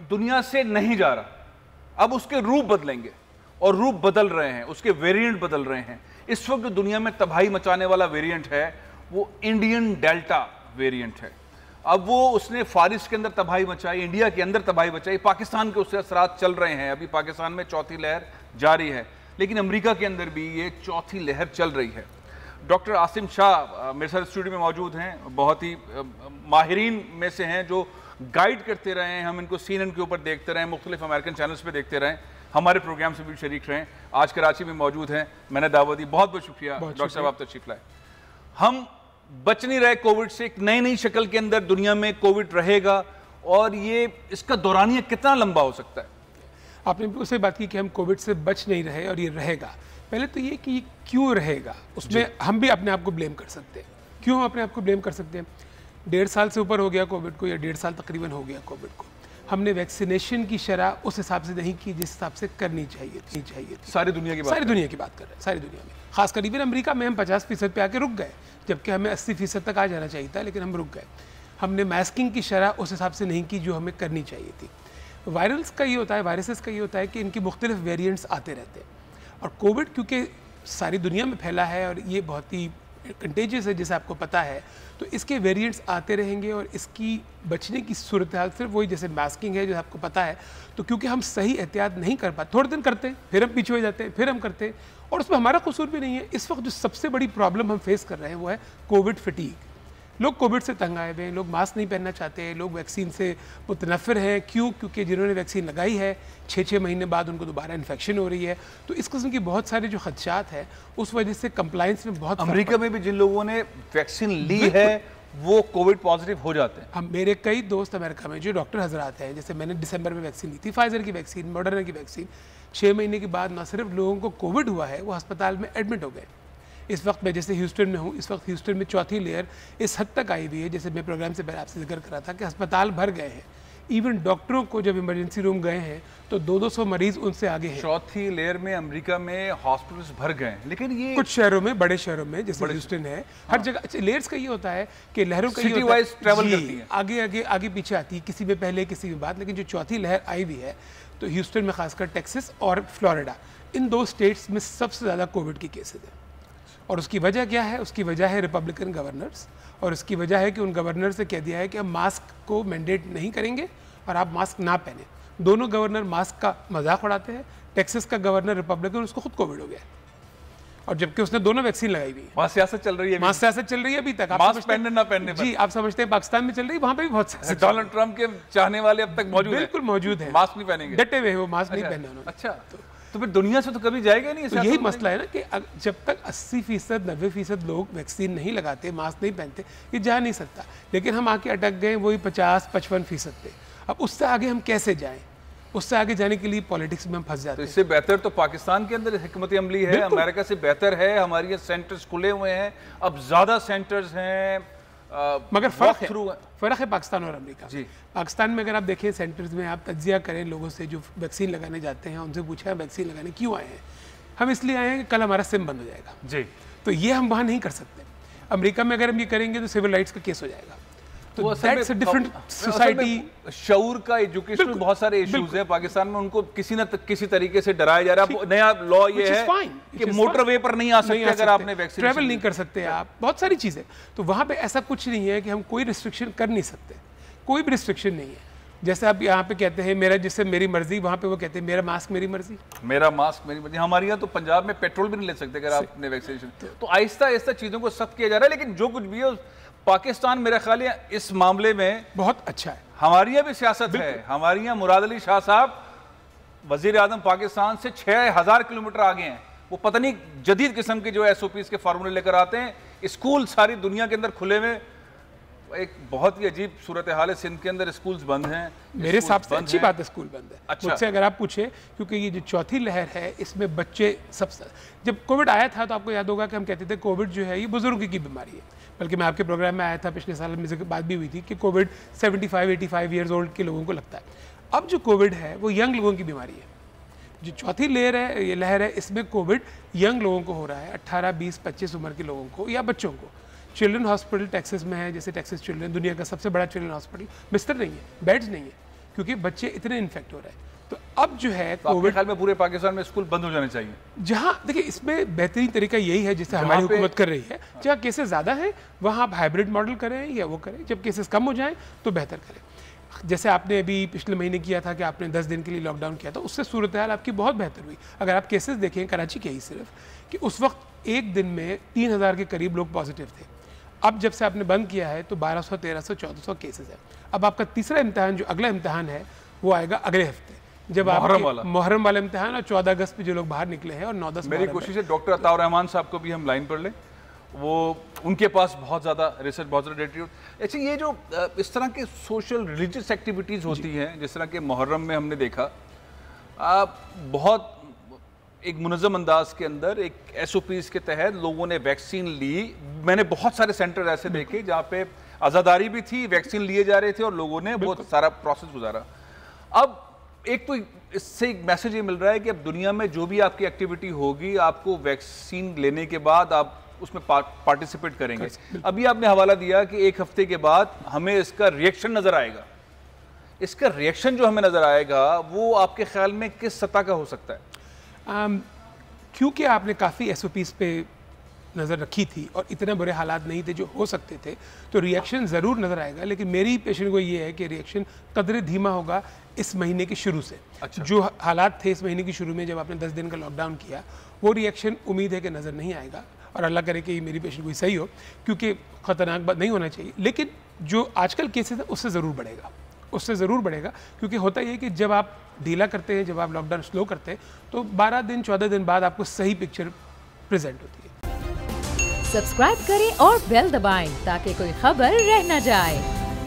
दुनिया से नहीं जा रहा, अब उसके रूप बदलेंगे और रूप बदल रहे हैं, उसके वेरिएंट बदल रहे हैं। इस वक्त जो दुनिया में तबाही मचाने वाला वेरिएंट है वो इंडियन डेल्टा वेरिएंट है। अब वो उसने फारिस के अंदर तबाही मचाई, इंडिया के अंदर तबाही मचाई, पाकिस्तान के उससे असरात चल रहे हैं। अभी पाकिस्तान में चौथी लहर जारी है, लेकिन अमेरिका के अंदर भी ये चौथी लहर चल रही है। डॉक्टर आसिम शाह मेरे साथ स्टूडियो में मौजूद हैं, बहुत ही माहिरीन में से हैं जो गाइड करते रहे हैं। हम इनको CNN के ऊपर देखते रहे, मुख्तलिफ अमेरिकन चैनल्स पे देखते रहे, हमारे प्रोग्राम से भी शरीक रहे। आज कराची में मौजूद हैं, मैंने दावत दी। बहुत बहुत शुक्रिया डॉक्टर साहब, आप तशरीफ लाए। हम बच नहीं रहे कोविड से, एक नई नई शक्ल के अंदर दुनिया में कोविड रहेगा और ये इसका दौरानिया कितना लंबा हो सकता है? आपने उससे बात की कि हम कोविड से बच नहीं रहे और ये रहेगा। पहले तो ये कि क्यों रहेगा, उसमें हम भी अपने आप को ब्लेम कर सकते हैं। क्यों हम अपने आप को ब्लेम कर सकते हैं? 1.5 साल से ऊपर हो गया कोविड को, या 1.5 साल तकरीबन हो गया कोविड को। हमने वैक्सीनेशन की शरह उस हिसाब से नहीं की जिस हिसाब से करनी चाहिए थी। सारी दुनिया की बात कर रहे हैं, सारी दुनिया में, खासकर इवन अमेरिका में हम 50% पे आके रुक गए, जबकि हमें 80% तक आ जाना चाहिए था, लेकिन हम रुक गए। हमने मास्किंग की शरह उस हिसाब से नहीं की जो हमें करनी चाहिए थी। वायरल्स का ये होता है, वायरसेस का ये होता है कि इनकी मुख्तलिफ वेरिएंट्स आते रहते हैं, और कोविड क्योंकि सारी दुनिया में फैला है और ये बहुत ही कंटेजियस है जैसे आपको पता है, तो इसके वेरिएंट्स आते रहेंगे और इसकी बचने की सूरत हाल सिर्फ वही जैसे मास्किंग है जो आपको पता है। तो क्योंकि हम सही एहतियात नहीं कर पाते, थोड़े दिन करते हैं फिर हम पीछे हो जाते हैं, फिर हम करते हैं, और उसमें हमारा कसूर भी नहीं है। इस वक्त जो सबसे बड़ी प्रॉब्लम हम फेस कर रहे हैं वो है कोविड फटीग। लोग कोविड से तंग आए हुए हैं, लोग मास्क नहीं पहनना चाहते हैं, लोग वैक्सीन से मुतनफ़िर हैं। क्यों? क्योंकि जिन्होंने वैक्सीन लगाई है 6-6 महीने बाद उनको दोबारा इन्फेक्शन हो रही है। तो इस किस्म की बहुत सारे जो खदशात है उस वजह से कंप्लाइंस में बहुत, अमेरिका में भी जिन लोगों ने वैक्सीन ली है वो कोविड पॉजिटिव हो जाते हैं। हम, मेरे कई दोस्त अमेरिका में जो डॉक्टर हजरात हैं, जैसे मैंने दिसंबर में वैक्सीन ली थी, फाइजर की वैक्सीन, मॉडर्ना की वैक्सीन, 6 महीने के बाद न सिर्फ लोगों को कोविड हुआ है, वो अस्पताल में एडमिट हो गए। इस वक्त मैं जैसे ह्यूस्टन में हूँ, इस वक्त ह्यूस्टन में चौथी लेयर इस हद तक आई हुई है, जैसे मैं प्रोग्राम से पहले आपसे जिक्र कर रहा था कि अस्पताल भर गए हैं। इवन डॉक्टरों को जब इमरजेंसी रूम गए हैं तो 200-200 मरीज उनसे आगे हैं। चौथी लेयर में अमेरिका में हॉस्पिटल्स भर गए, लेकिन ये कुछ शहरों में, बड़े शहरों में जैसे ह्यूस्टन है, हर जगह। अच्छा, लेयर्स का ये होता है कि लहरों का सिटी वाइज ट्रैवल करती है, आगे पीछे आती है, किसी में पहले किसी में बाद। लेकिन जो चौथी लहर आई हुई है तो ह्यूस्टन में खासकर टेक्सास और फ्लोरिडा, इन 2 स्टेट्स में सबसे ज़्यादा कोविड के केसेज हैं। और उसकी वजह क्या है? उसकी वजह है रिपब्लिकन गवर्नर्स, और उसकी वजह है कि उन गवर्नर से कह दिया है कि हम मास्क को मैंडेट नहीं करेंगे और आप मास्क ना पहने। दोनों गवर्नर मास्क का मजाक उड़ाते हैं। टेक्सास का गवर्नर रिपब्लिकन, उसको खुद कोविड हो गया, और जबकि उसने दोनों वैक्सीन लगाई हुई है। वहाँ सियासत चल रही है, वहाँ सियासत चल रही है अभी तक। मास्क पहनने ना पहनने जी, आप समझते हैं पाकिस्तान में चल रही है, वहाँ पे भी बहुत सियासत। डोनाल्ड ट्रंप के चाहने वाले अब तक मौजूद हैं, बिल्कुल मौजूद है, मास्क नहीं पहनेंगे, डटे हुए, वो मास्क नहीं पहने उन्होंने। अच्छा, तो फिर दुनिया से तो कभी जाएगा नहीं। तो यही मसला है ना कि जब तक 80%, 90% लोग वैक्सीन नहीं लगाते, मास्क नहीं पहनते, ये जा नहीं सकता। लेकिन हम आके अटक गए वही 50-55% पे। अब उससे आगे हम कैसे जाएं? उससे आगे जाने के लिए पॉलिटिक्स में हम फंस जाते हैं। इससे बेहतर तो पाकिस्तान के अंदर हिकमत अमली है, अमेरिका से बेहतर है। हमारे ये सेंटर्स खुले हुए हैं, अब ज़्यादा सेंटर्स हैं, मगर फ़र्क है पाकिस्तान और अमेरिका। जी, पाकिस्तान में अगर आप देखें सेंटर्स में, आप तज्जिया करें लोगों से जो वैक्सीन लगाने जाते हैं, उनसे पूछा है वैक्सीन लगाने क्यों आए हैं? हम इसलिए आए हैं कि कल हमारा सिम बंद हो जाएगा। जी, तो ये हम वहाँ नहीं कर सकते। अमेरिका में अगर हम ये करेंगे तो सिविल राइट्स का केस हो जाएगा। तो दैट्स अ डिफरेंट सोसाइटी। शऊर का, एजुकेशन में बहुत सारे इश्यूज हैं पाकिस्तान में, उनको किसी न किसी तरीके से डराया जा रहा है। नया लॉ ये है कि मोटरवे पर नहीं आ सकते अगर आपने वैक्सीन, ट्रैवल नहीं कर सकते आप, बहुत सारी चीज़ें। तो वहाँ पे ऐसा कुछ नहीं है कि हम कोई रिस्ट्रिक्शन कर नहीं सकते, कोई भी रिस्ट्रिक्शन नहीं है। जैसे आप यहाँ पे कहते हैं मेरा जिससे मेरी मर्जी, वहाँ पे वो कहते हैं मेरा मास्क मेरी मर्जी, मेरा मास्क मेरी मर्जी। हमारे यहाँ तो पंजाब में पेट्रोल भी नहीं ले सकते अगर आपने वैक्सीनेशन। तो आहिस्ता आहिस्ता चीज़ों को सख्त किया जा रहा है, लेकिन जो कुछ भी है पाकिस्तान मेरे ख्याल है इस मामले में बहुत अच्छा है। हमारी यहाँ भी सियासत है। हमारी यहाँ मुराद अली शाह साहब वजीर आजम पाकिस्तान से 6000 किलोमीटर आगे हैं। वो पता नहीं जदीद किस्म के जो SOPs के फार्मूले लेकर आते हैं। स्कूल सारी दुनिया के अंदर खुले हुए, एक बहुत ही अजीब सूरत हाल है। सिंध के अंदर स्कूल्स बंद हैं। मेरे हिसाब से अच्छी बात है स्कूल बंद है। अच्छा, मुझसे अगर आप पूछे, क्योंकि ये जो चौथी लहर है इसमें बच्चे सब, जब कोविड आया था तो आपको याद होगा कि हम कहते थे कोविड जो है ये बुजुर्ग की बीमारी है। बल्कि मैं आपके प्रोग्राम में आया था पिछले साल, में बात भी हुई थी कि कोविड 75-85 ईयर्स ओल्ड के लोगों को लगता है। अब जो कोविड है वो यंग लोगों की बीमारी है। जो चौथी लेयर है, ये लहर है, इसमें कोविड यंग लोगों को हो रहा है, 18, 20, 25 उम्र के लोगों को या बच्चों को। चिल्ड्रन हॉस्पिटल टेक्सास में है, जैसे टेक्सास चिल्ड्रन, दुनिया का सबसे बड़ा चिल्ड्रन हॉस्पिटल, बिस्तर नहीं है, बेड्स नहीं है, क्योंकि बच्चे इतने इन्फेक्ट हो रहे हैं। तो अब जो है तो आपके ख्याल में पूरे पाकिस्तान में स्कूल बंद हो जाने चाहिए? जहाँ देखिए इसमें बेहतरीन तरीका यही है जिससे हमारी हुकूमत कर रही है, जहाँ केसेस ज़्यादा हैं वहाँ आप हाइब्रिड मॉडल करें या वो करें, जब केसेस कम हो जाएं तो बेहतर करें। जैसे आपने अभी पिछले महीने किया था कि आपने 10 दिन के लिए लॉकडाउन किया था, उससे सूरत हाल आपकी बहुत बेहतर हुई। अगर आप केसेस देखें कराची के ही सिर्फ, कि उस वक्त एक दिन में 3000 के करीब लोग पॉजिटिव थे। अब जब से आपने बंद किया है तो 1200, 1300, 1400 केसेस है। अब आपका तीसरा इम्तहान, जो अगला इम्तहान है, वो आएगा अगले हफ्ते, जब आप मुहर्रम वाला इम्तहान, और 14 अगस्त पे जो लोग बाहर निकले हैं, और 9-10 मेरी कोशिश है डॉक्टर अताउर रहमान साहब को भी हम लाइन पर लें, वो उनके पास बहुत ज़्यादा रिसर्च, बहुत ज़्यादा डेटा। अच्छा, ये जो इस तरह के सोशल रिलीजियस एक्टिविटीज़ होती हैं, जिस तरह के मुहर्रम में हमने देखा, बहुत एक मुनज़्ज़म अंदाज के अंदर एक SOPs के तहत लोगों ने वैक्सीन ली। मैंने बहुत सारे सेंटर ऐसे देखे जहाँ पे आज़ादारी भी थी, वैक्सीन लिए जा रहे थे और लोगों ने बहुत सारा प्रोसेस गुजारा। अब एक तो इससे एक मैसेज ये मिल रहा है कि अब दुनिया में जो भी आपकी एक्टिविटी होगी, आपको वैक्सीन लेने के बाद आप उसमें पार्टिसिपेट करेंगे। अभी आपने हवाला दिया कि एक हफ्ते के बाद हमें इसका रिएक्शन नज़र आएगा। इसका रिएक्शन जो हमें नज़र आएगा वो आपके ख्याल में किस सतह का हो सकता है? क्योंकि आपने काफ़ी SOPs पे नज़र रखी थी और इतने बुरे हालात नहीं थे जो हो सकते थे, तो रिएक्शन ज़रूर नज़र आएगा। लेकिन मेरी पेशेंट को ये है कि रिएक्शन कदरे धीमा होगा इस महीने के शुरू से। अच्छा। जो हालात थे इस महीने के शुरू में जब आपने 10 दिन का लॉकडाउन किया, वो रिएक्शन उम्मीद है कि नज़र नहीं आएगा, और अल्लाह करे कि मेरी पेशेंट कोई सही हो, क्योंकि ख़तरनाक बात नहीं होना चाहिए। लेकिन जो आजकल केसेस है उससे ज़रूर बढ़ेगा, उससे ज़रूर बढ़ेगा, क्योंकि होता ये है कि जब आप ढीला करते हैं, जब आप लॉकडाउन स्लो करते हैं, तो 12 दिन 14 दिन बाद आपको सही पिक्चर प्रेजेंट होती है। सब्सक्राइब करें और बेल दबाएं ताकि कोई खबर रह न जाए।